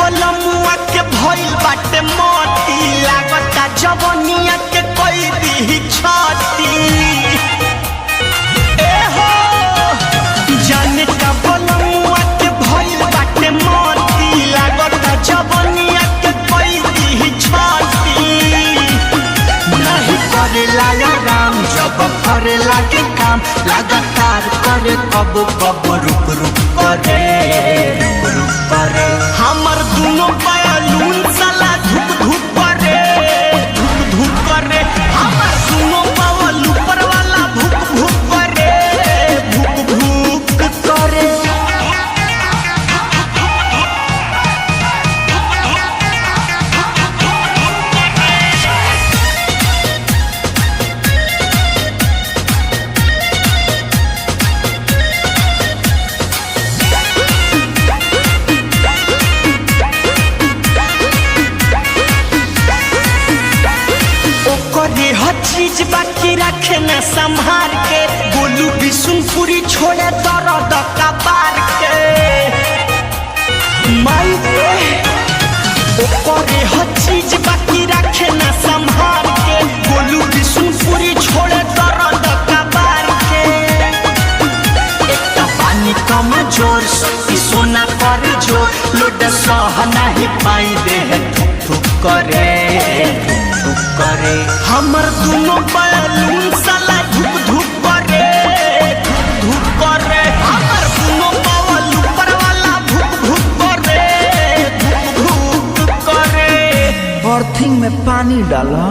बलमुआ के भइल बाटे मोती लागता जवनिया के कोई दी छाती ए हो जाने का बलमुआ के भइल बाटे मोती लागता जवनिया के कोई दी छाती नहीं करेला राम जब करे लागे काम लगातार करे कब कब रुक रुक करे हमर दोनों बयालून साला धुक धुक करे धुक धुक करे हमर दोनों बावल ऊपर वाला भुक भुक करे भुक भुक करे हर चीज बाकी रखे न संभाल के बोलू बिशुनपुरी छोड़े दर्द कबार के माई ओकरे हर चीज बाकी रखे न संभाल के बोलू बिशुनपुरी छोड़े दर्द कबार के एक पानी कम जोर शक्ति सोना कर जो लोड सह नहीं पाई दे ठुक ठुक करे करे हमर दोनों बयालून साला धुक धुक करे धुक धुक करे हमर दोनों बावल ऊपर वाला भुक भुक करे भुक भुक करे अर्थिंग में पानी डाला।